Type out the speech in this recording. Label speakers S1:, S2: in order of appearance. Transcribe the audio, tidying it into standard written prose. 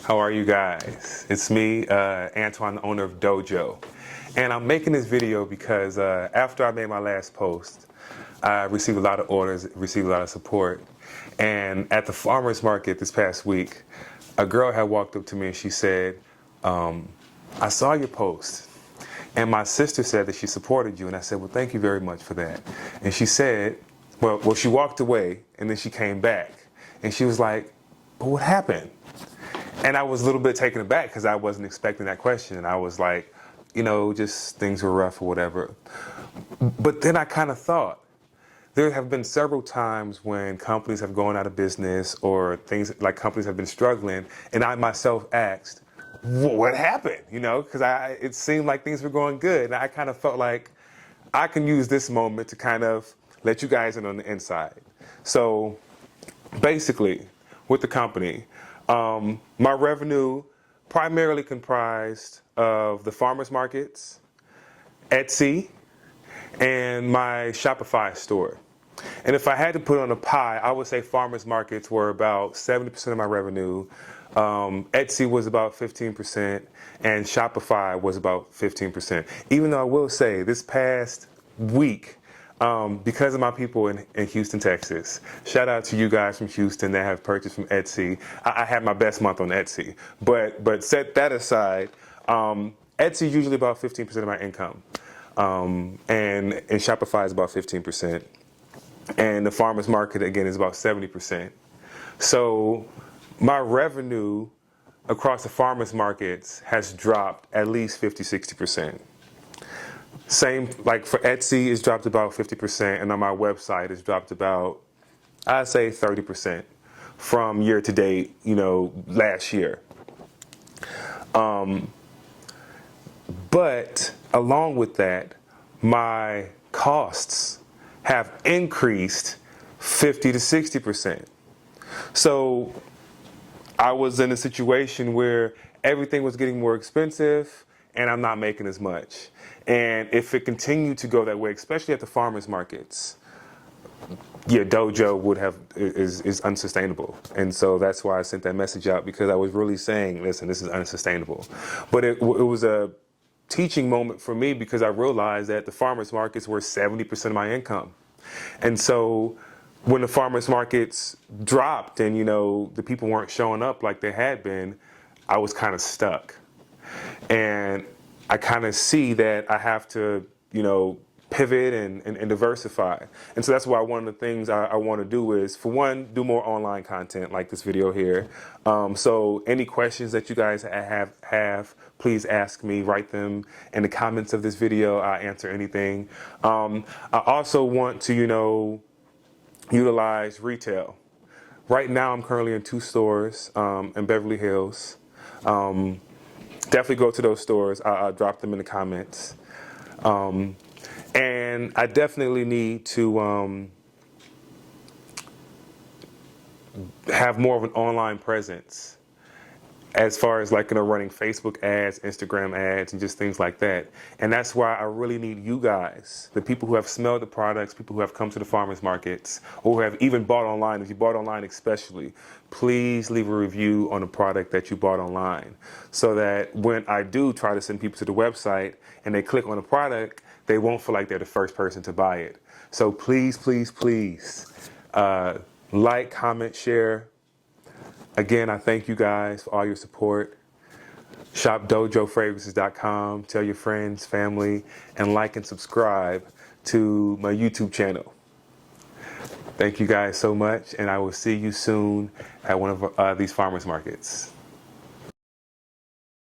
S1: How are you guys? It's me, Antoine, the owner of Dojo. And I'm making this video because after I made my last post, I received a lot of orders, received a lot of support. And at the farmer's market this past week, a girl had walked up to me and she said, I saw your post. And my sister said that she supported you. And I said, well, thank you very much for that. And she said, well, she walked away and then she came back. And she was like, but what happened? And I was a little bit taken aback because I wasn't expecting that question. And I was like, you know, just things were rough or whatever. But then I kind of thought, there have been several times when companies have gone out of business or things like companies have been struggling. And I myself asked, what happened? You know, because it seemed like things were going good. And I kind of felt like I can use this moment to kind of let you guys in on the inside. So basically, with the company, my revenue primarily comprised of the farmers markets, Etsy, and my Shopify store. And if I had to put on a pie, I would say farmers markets were about 70% of my revenue. Etsy was about 15%, and Shopify was about 15%. Even though I will say this past week, because of my people in Houston, Texas, shout out to you guys from Houston that have purchased from Etsy. I had my best month on Etsy. But set that aside, Etsy is usually about 15% of my income. And Shopify is about 15%. And the farmer's market, again, is about 70%. So my revenue across the farmer's markets has dropped at least 50-60%. Same, like for Etsy, it's dropped about 50%, and on my website, it's dropped about, I'd say 30% from year to date, you know, last year. But along with that, my costs have increased 50-60%. So I was in a situation where everything was getting more expensive and I'm not making as much. And if it continued to go that way, especially at the farmers markets, yeah, Dojo is unsustainable. And so that's why I sent that message out, because I was really saying, listen, this is unsustainable. But it was a teaching moment for me, because I realized that the farmers markets were 70% of my income. And so when the farmers markets dropped and, you know, the people weren't showing up like they had been, I was kind of stuck. And I kind of see that I have to, you know, pivot and diversify. And so that's why one of the things I want to do is, for one, do more online content like this video here. So any questions that you guys have, please ask me, write them in the comments of this video. I'll answer anything. I also want to, you know, utilize retail. Right now I'm currently in 2 stores in Beverly Hills. Definitely go to those stores. I'll drop them in the comments. And I definitely need to have more of an online presence, as far as like, you know, running Facebook ads, Instagram ads, and just things like that. And that's why I really need you guys, the people who have smelled the products, people who have come to the farmers markets, or who have even bought online. If you bought online especially, please leave a review on the product that you bought online, so that when I do try to send people to the website and they click on the product, they won't feel like they're the first person to buy it. So please, please, please, like, comment, share. Again, I thank you guys for all your support. Shop dojofragrances.com. Tell your friends, family, and like and subscribe to my YouTube channel. Thank you guys so much, and I will see you soon at one of these farmers markets.